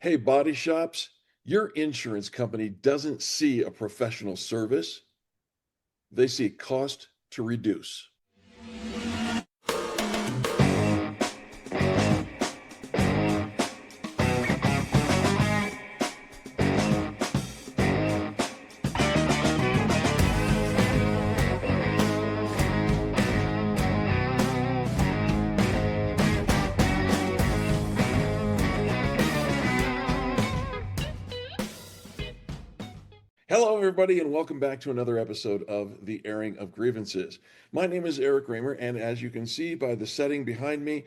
Hey, body shops, your insurance company doesn't see a professional service. They see cost to reduce. Hello, everybody, and welcome back to another episode of the Airing of Grievances. My name is Eric Reamer, and as you can see by the setting behind me,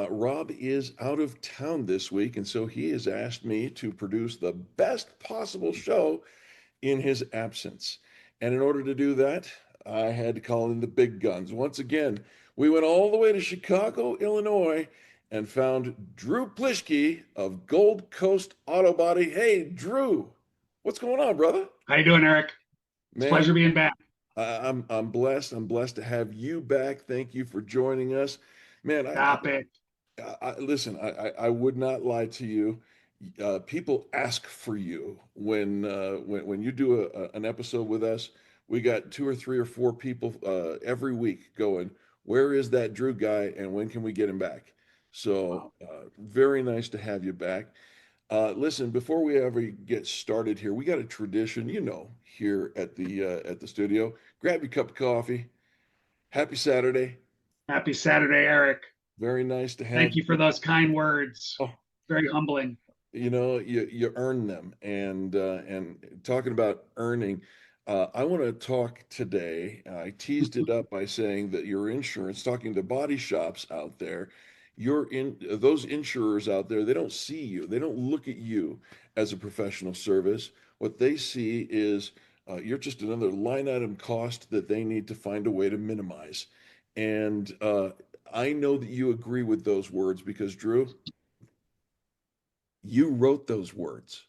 Rob is out of town this week, and so he has asked me to produce the best possible show in his absence. And in order to do that, I had to call in the big guns. Once again, we went all the way to Chicago, Illinois, and found Drew Plischke of Gold Coast Auto Body. Hey, Drew, what's going on, brother? How you doing, Eric? It's a Man, pleasure being back. I'm blessed. I'm blessed to have you back. Thank you for joining us. Man, Stop it. listen. I would not lie to you. People ask for you when you do an episode with us. We got two or three or four people every week going, "Where is that Drew guy, and when can we get him back?" So Wow. very nice to have you back. Listen, before we ever get started here, we got a tradition, here at the studio. Grab your cup of coffee. Happy Saturday. Happy Saturday, Eric. Very nice to have Thank you for you. those kind words. Oh, Very humbling. you earn them. And talking about earning, I want to talk today. I teased it up by saying that your insurance, talking to body shops out there, those insurers out there, they don't see you. They don't look at you as a professional service. What they see is you're just another line item cost that they need to find a way to minimize. And I know that you agree with those words because, Drew, you wrote those words.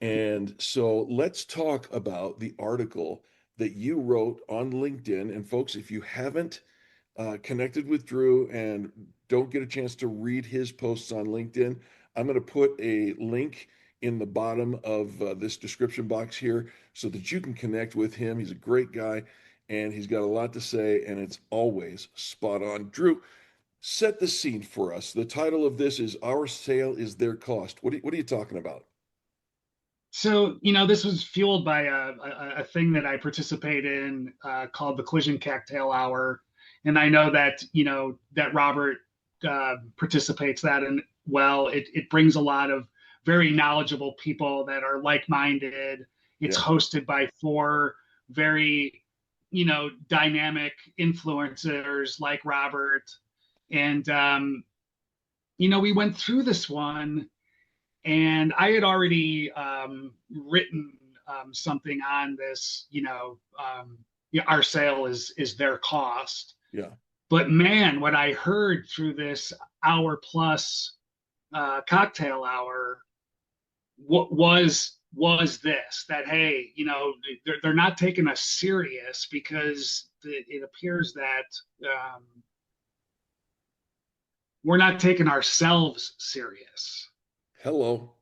And so let's talk about the article that you wrote on LinkedIn. And folks, if you haven't connected with Drew and don't get a chance to read his posts on LinkedIn, I'm going to put a link in the bottom of this description box here so that you can connect with him. He's a great guy and he's got a lot to say, and it's always spot on. Drew, set the scene for us. The title of this is Our Sale is Their Cost. What are you talking about? So, this was fueled by a thing that I participate in called the Collision Cocktail Hour. And I know that, that Robert participates that. And well, it brings a lot of very knowledgeable people that are like-minded. It's Yeah. hosted by four very, dynamic influencers like Robert. And, we went through this one and I had already written something on this, our sale is their cost. Yeah. But man, what I heard through this hour plus cocktail hour was this that hey, they're not taking us serious because it appears that we're not taking ourselves serious. Hello.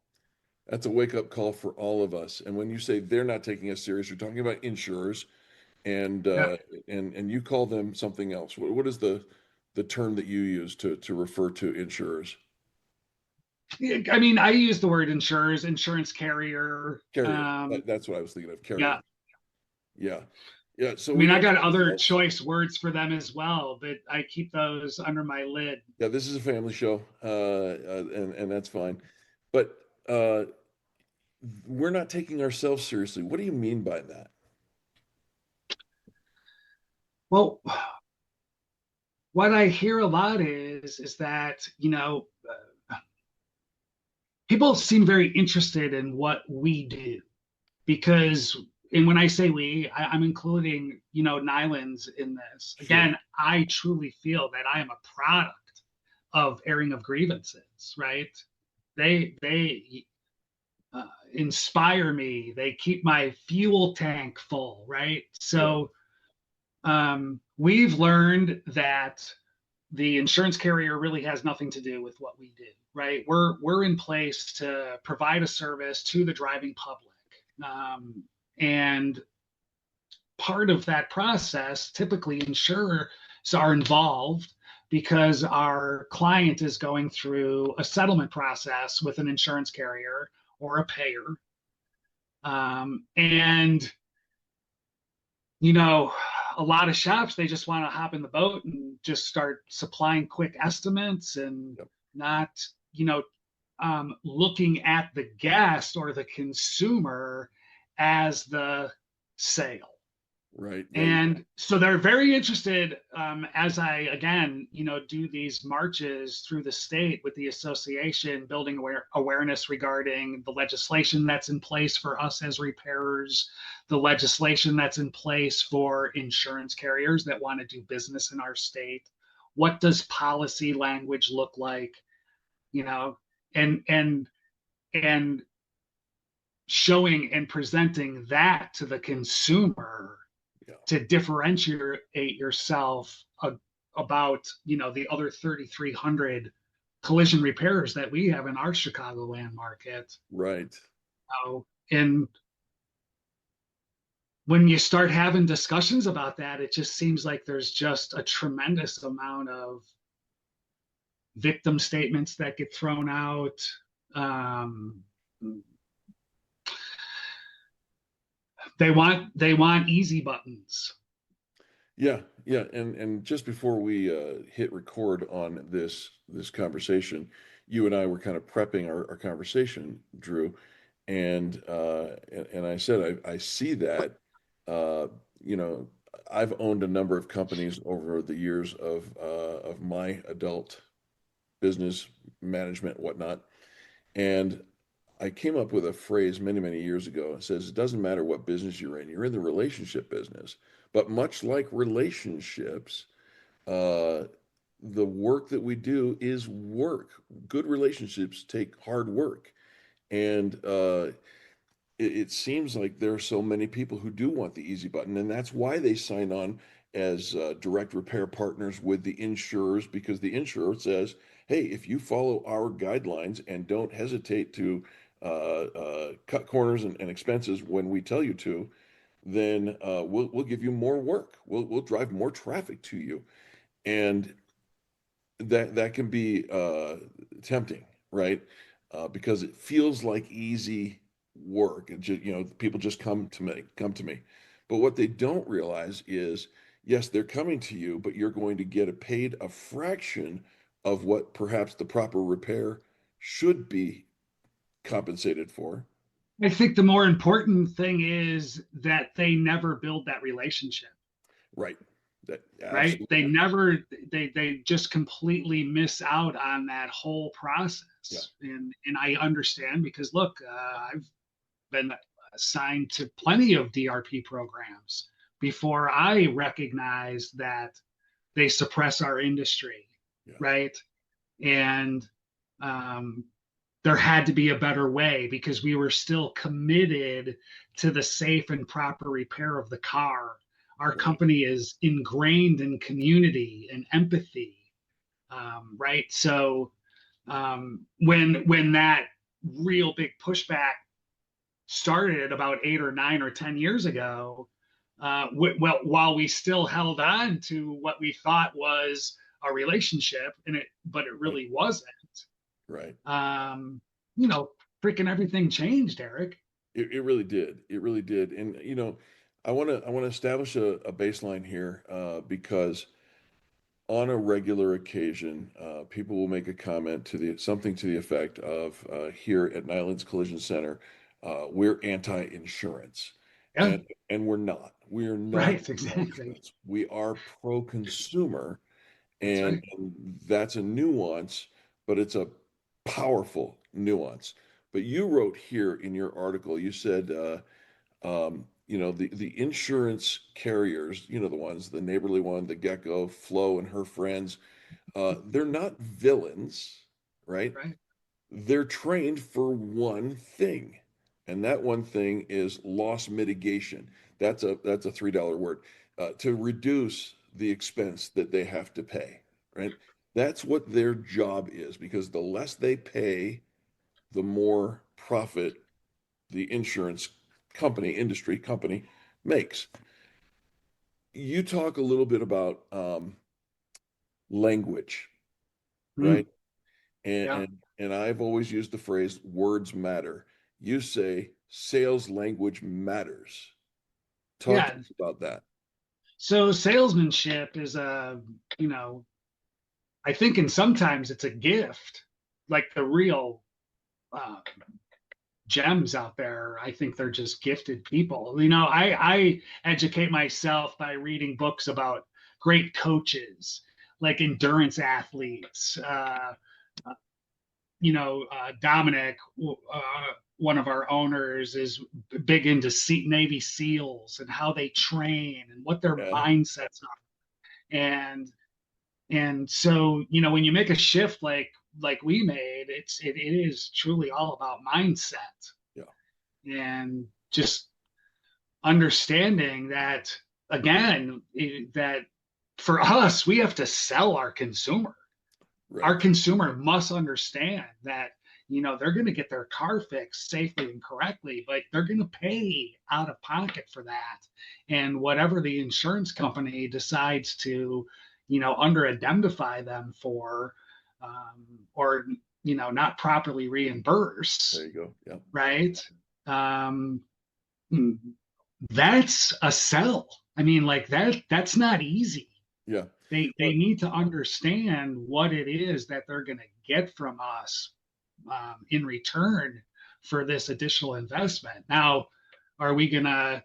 That's a wake up call for all of us. And when you say they're not taking us serious, you're talking about insurers and Yeah. and you call them something else. What is the term that you use to refer to insurers? I mean, I use the word insurers, insurance carrier. Carrier. That's what I was thinking of. Carrier. Yeah. Yeah. Yeah. So I we mean, I got got something other else. choice words for them as well, but I keep those under my lid. Yeah, this is a family show, and that's fine. But uh, we're not taking ourselves seriously. What do you mean by that? Well, what I hear a lot is that, people seem very interested in what we do because, and when I say we, I'm including, Nylons in this. Sure. Again, I truly feel that I am a product of airing of grievances, right? They inspire me. They keep my fuel tank full, right? Yeah. So we've learned that the insurance carrier really has nothing to do with what we do, right? We're in place to provide a service to the driving public, and part of that process, typically insurers are involved because our client is going through a settlement process with an insurance carrier or a payer. And, you know, a lot of shops, they just want to hop in the boat and just start supplying quick estimates and Yep. not, you know, looking at the guest or the consumer as the sale. Right. Yeah. And so they're very interested, as I, again, do these marches through the state with the association, building awareness regarding the legislation that's in place for us as repairers, the legislation that's in place for insurance carriers that want to do business in our state. What does policy language look like? You know, and showing and presenting that to the consumer Yeah. to differentiate yourself about the other 3,300 collision repairers that we have in our Chicagoland market. Right. And when you start having discussions about that, it just seems like there's just a tremendous amount of victim statements that get thrown out. They want easy buttons. Yeah, yeah, and just before we hit record on this conversation, you and I were kind of prepping our conversation, Drew, and I said I see that uh, you know I've owned a number of companies over the years of my adult business management, whatnot, and I came up with a phrase many years ago. It says, it doesn't matter what business you're in the relationship business. But much like relationships, uh, the work that we do is work. Good relationships take hard work. And it seems like there are so many people who do want the easy button. And that's why they sign on as direct repair partners with the insurers, because the insurer says, hey, if you follow our guidelines and don't hesitate to cut corners and expenses when we tell you to, then we'll give you more work. We'll drive more traffic to you, and that can be tempting, right? Because it feels like easy work. And people just come to me. But what they don't realize is, yes, they're coming to you, but you're going to get paid a fraction of what perhaps the proper repair should be compensated for. I think the more important thing is that they never build that relationship. Right. That Right? absolutely. They just completely miss out on that whole Yeah. process. And I understand, because look, I've been assigned to plenty of DRP programs before I recognized that they suppress our industry, Yeah. right? And um, there had to be a better way, because we were still committed to the safe and proper repair of the car. Our Right. company is ingrained in community and empathy, right? So when that real big pushback started about 8 or 9 or 10 years ago, well, while we still held on to what we thought was a relationship, but it Right. really wasn't. Right. um, you know, Freaking everything changed, Eric. It really did. It really did. And I want to establish a baseline here because on a regular occasion, people will make a comment to the something to the effect of here at Nyland's Collision Center, we're anti-insurance, Yeah, and we're not. We are not right, exactly. anti-insurance. We are pro-consumer, That's and, right. and that's a nuance, but it's a powerful nuance. But you wrote here in your article, you said, the insurance carriers, the ones, the Neighborly One, the Gecko, Flo and her friends, they're not villains, right? Right. They're trained for one thing, and that one thing is loss mitigation. That's a $3 word to reduce the expense that they have to pay. right? That's what their job is, because the less they pay, the more profit the insurance industry company makes. You talk a little bit about language, Mm, right? And, yeah. and and I've always used the phrase words matter. You say sales language matters. Talk to Yeah. us about that. So salesmanship is I think in sometimes it's a gift, like the real uh, gems out there. I think they're just gifted people. I educate myself by reading books about great coaches, like endurance athletes. Dominic, one of our owners, is big into Navy SEALs and how they train and what their Yeah, mindsets are. And so, when you make a shift like we made, it is truly all about mindset yeah, and just understanding that, again, that for us, we have to sell our consumer. Our right, consumer must understand that they're going to get their car fixed safely and correctly, but they're going to pay out of pocket for that. And whatever the insurance company decides to under indemnify them for, or not properly there reimburse, you go. Yeah, right? um, that's a sell. I mean, like that's not easy. yeah. They But need to understand what it is that they're going to get from us, in return for this additional investment. Now, are we going to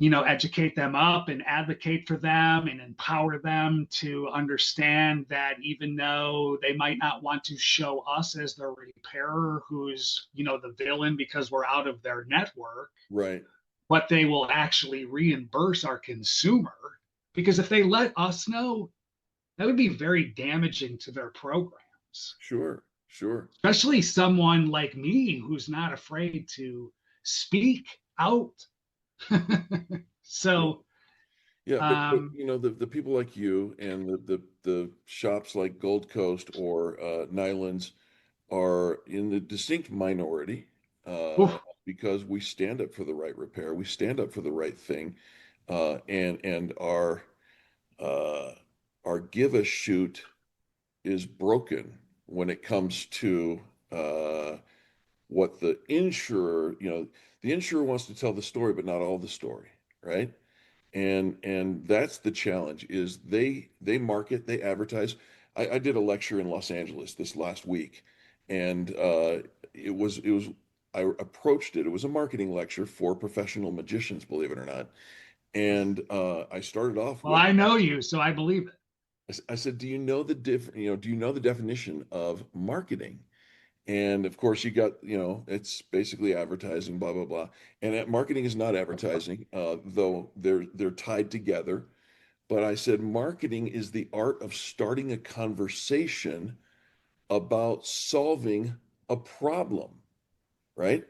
educate them up and advocate for them and empower them to understand that even though they might not want to show us as the repairer who's the villain because we're out of their network, right, but they will actually reimburse our consumer? Because if they let us know, that would be very damaging to their programs, sure, sure. especially someone like me who's not afraid to speak out. Yeah, So, yeah. But um, the people like you and the shops like Gold Coast or Nylands are in the distinct minority, oof, because we stand up for the right repair, we stand up for the right thing, and uh, our give a shoot is broken when it comes to uh, what the insurer wants to tell the story, but not all the story, right? And that's the challenge is they market, they advertise. I did a lecture in Los Angeles this last week, and it was I approached it. It was a marketing lecture for professional magicians, believe it or not. And I started off well, with I know you, so I believe it. I said, "Do you know the do you know the definition of marketing?" And of course, you got, it's basically advertising, blah blah blah. And marketing is not advertising, though they're tied together. But I said marketing is the art of starting a conversation about solving a problem, right?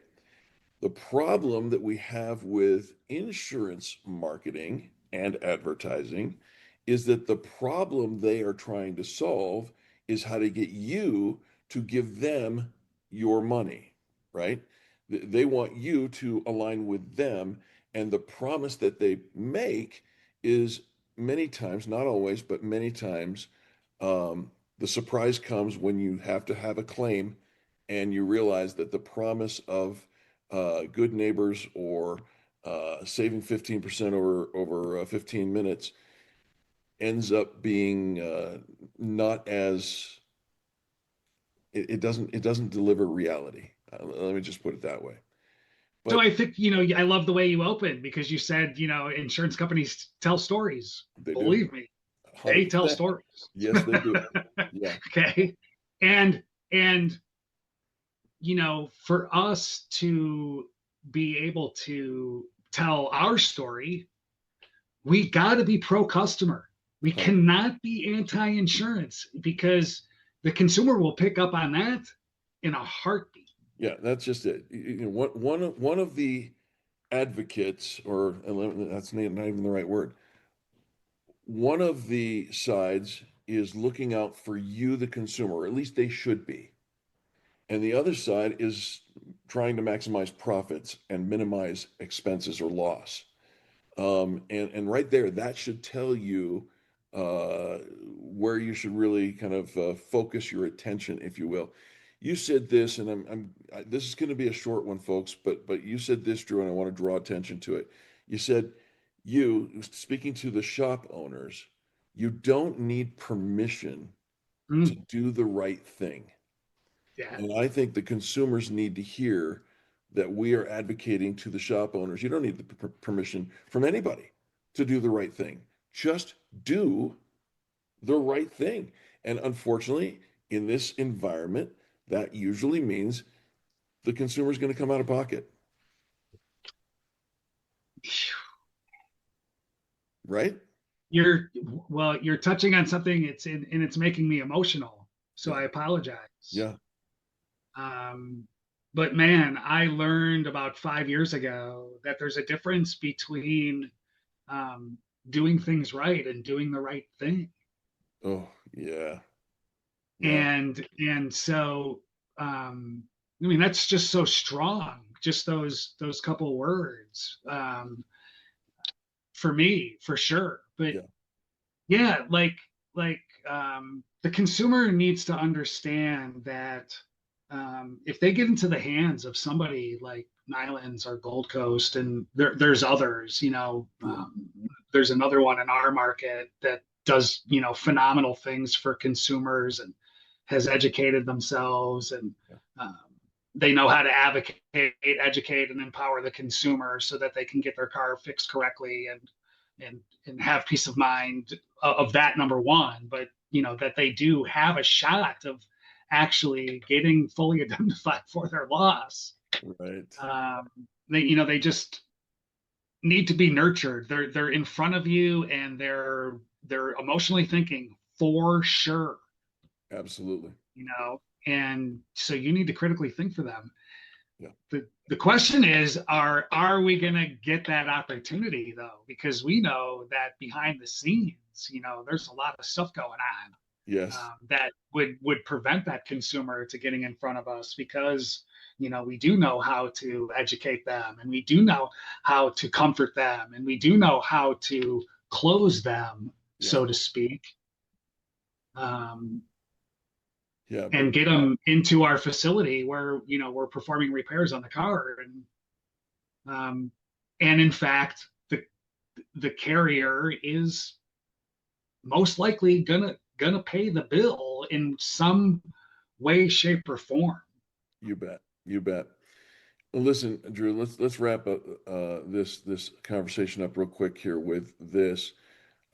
The problem that we have with insurance marketing and advertising is that the problem they are trying to solve is how to get you to give them your money, right? They want you to align with them, and the promise that they make is many times, not always, but many times, the surprise comes when you have to have a claim and you realize that the promise of good neighbors or saving 15% over 15 minutes ends up being not as it doesn't deliver reality. Let me just put it that way. So But I think, I love the way you opened because you said, insurance companies tell stories. they do. Believe me, they tell 100%. stories. Yes, they do. Yeah. Okay. And for us to be able to tell our story, we got to be pro customer. We 100%. cannot be anti insurance because the consumer will pick up on that in a heartbeat. Yeah, that's just it. One of the advocates, or that's not even the right word. One of the sides is looking out for you, the consumer, or at least they should be. And the other side is trying to maximize profits and minimize expenses or loss. And right there, that should tell you where you should really kind of focus your attention, if you will. You said this, and this is going to be a short one, folks, but you said this, Drew, and I want to draw attention to it. You said, you, speaking to the shop owners, you don't need permission to Mm, do the right thing. yeah. And I think the consumers need to hear that we are advocating to the shop owners. You don't need the permission from anybody to do the right thing. Just do the right thing. And unfortunately, in this environment, that usually means the consumer is going to come out of pocket, right? You're you're touching on something. And it's making me emotional. So Yeah. I apologize. Yeah. Um, but man, I learned about 5 years ago that there's a difference between um, doing things right and doing the right thing. Oh, yeah. Yeah. And so I mean that's just so strong. Just those couple words for me, for sure. But Yeah. yeah, like the consumer needs to understand that if they get into the hands of somebody like Nylands or Gold Coast, and there's others, Yeah. there's another one in our market that does, phenomenal things for consumers and has educated themselves, and Yeah. um, they know how to advocate, educate, and empower the consumer so that they can get their car fixed correctly and have peace of mind of that, number one. But that they do have a shot of actually getting fully indemnified for their loss. Right. They just need to be nurtured. They're in front of you, and they're emotionally thinking for sure. Absolutely. And so you need to critically think for them. Yeah. The question is, are we going to get that opportunity though? Because we know that behind the scenes, there's a lot of stuff going on Yes. that would prevent that consumer to getting in front of us, because we do know how to educate them, and we do know how to comfort them, and we do know how to close them, Yeah. so to speak, um, Yeah. But and get them into our facility where we're performing repairs on the car. And in fact, the carrier is most likely gonna pay the bill in some way, shape, or form. you bet. You bet. Well, listen, Drew, let's wrap up this conversation up real quick here with this.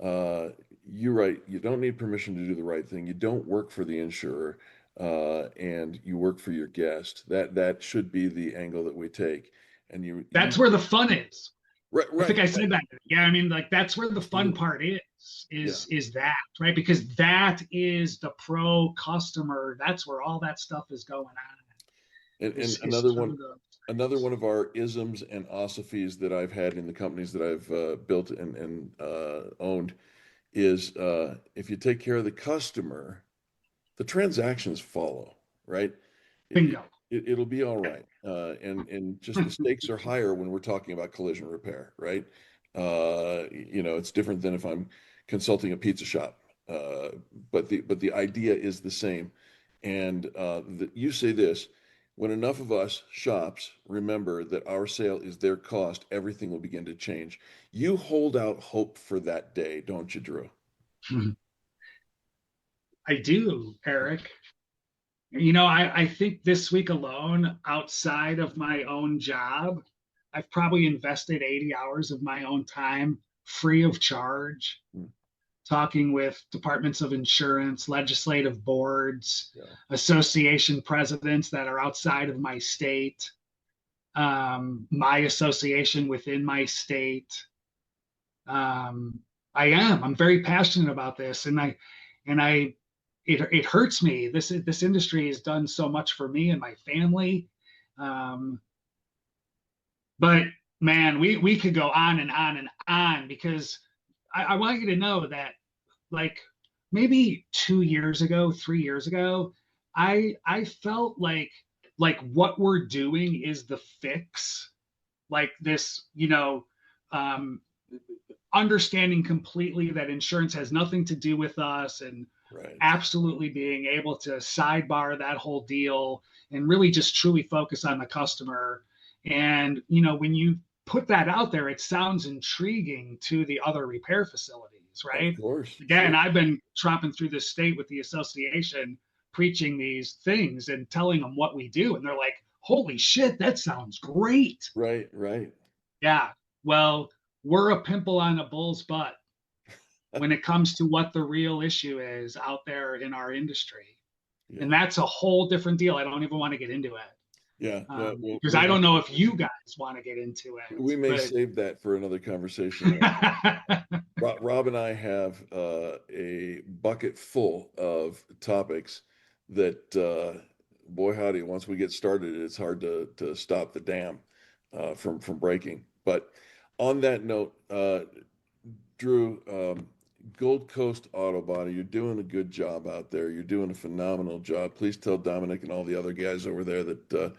Uh, you're right. You don't need permission to do the right thing. You don't work for the insurer, and you work for your guest. That should be the angle that we take. And you That's where the fun is. right, I think right, I right. said that. Yeah, I mean, like that's where the fun Absolutely. part is. Yeah. Is that right? Because that is the pro customer. That's where all that stuff is going on. And Is through the another one of our isms and philosophies that I've had in the companies that I've built and owned is if you take care of the customer, the transactions follow, right? It, bingo. it'll be all right. And just the stakes are higher when we're talking about collision repair, right? It's different than if I'm consulting a pizza shop. Uh, but the idea is the same. And you say this, when enough of us shops remember that our sale is their cost, everything will begin to change. You hold out hope for that day, don't you, Drew? I do, Eric. I think this week alone, outside of my own job, I've probably invested 80 hours of my own time free of charge, Mm. talking with departments of insurance, legislative boards, Yeah. association presidents that are outside of my state, my association within my state. Um, I'm very passionate about this, and it hurts me. This industry has done so much for me and my family. Um, but man, we could go on and on and on, because I want you to know that, like, maybe 2 years ago, 3 years ago, I felt like what we're doing is the fix. Like this, um, understanding completely that insurance has nothing to do with us, and Right. absolutely being able to sidebar that whole deal and really just truly focus on the customer. And when you put that out there, it sounds intriguing to the other repair facilities, Of right? course. Again, Sure. I've been tromping through the state with the association, preaching these things and telling them what we do, and they're like, holy shit, that sounds great. Right. Right. Yeah. Well, we're a pimple on a bull's butt when it comes to what the real issue is out there in our industry. And Yeah. that's a whole different deal. I don't even want to get into it, Yeah. No, well, because I don't know if you guys want to get into it, we may but save that for another conversation. Rob and I have a bucket full of topics that, boy howdy, once we get started, it's hard to stop the dam from breaking. But on that note, Drew, Gold Coast Auto Body, you're doing a good job out there. You're doing a phenomenal job. Please tell Dominic and all the other guys over there that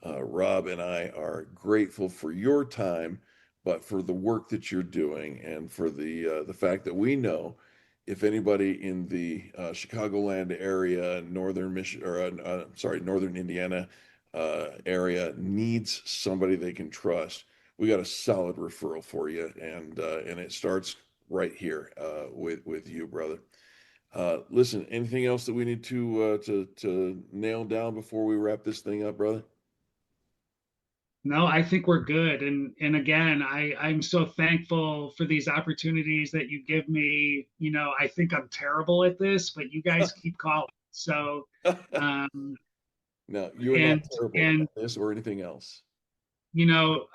Rob and I are grateful for your time, but for the work that you're doing and for the fact that we know if anybody in the Chicagoland area, northern Michigan, or sorry, northern Indiana area needs somebody they can trust, we got a solid referral for you, and it starts right here with you, brother. Listen, anything else that we need to nail down before we wrap this thing up, brother? no, I think we're good. And again, I'm so thankful for these opportunities that you give me. I think I'm terrible at this, but you guys keep calling. So, um, No, you are not and terrible and at this or anything else. you know,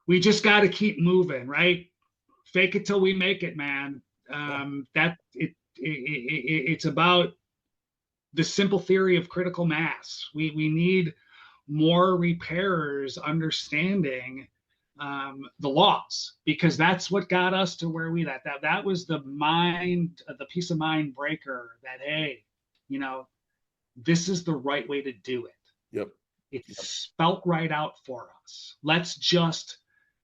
we just got to keep moving, right? Fake it till we make it, man. That it's about the simple theory of critical mass. We need more repairers understanding the laws, because that's what got us to where we that was the peace of mind breaker, that hey, you know this is the right way to do it. Yep, It's yep. spelt right out for us. Let's just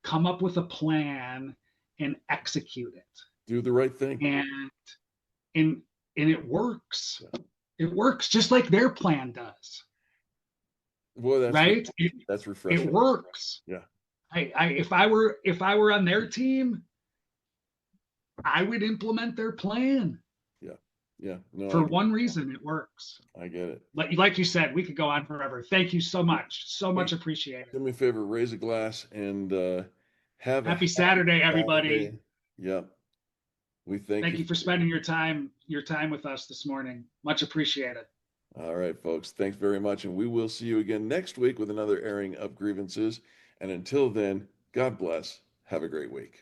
come up with a plan and execute it. Do the right thing. And and and it works. Yeah. It works just like their plan does, Boy, right? that's It refreshing. works. Yeah, If I were on their team, I would implement their plan yeah, yeah. No, for one reason. It works. I get it. Like you said, we could go on forever. Thank you so much. So Hey, much appreciated. do me a favor, raise a glass and have a Happy happy Saturday, everybody. Saturday. Yep. We thank Thank you. you for spending your time with us this morning. Much appreciated. All right, folks. Thanks very much. And we will see you again next week with another airing of grievances. And until then, God bless. Have a great week.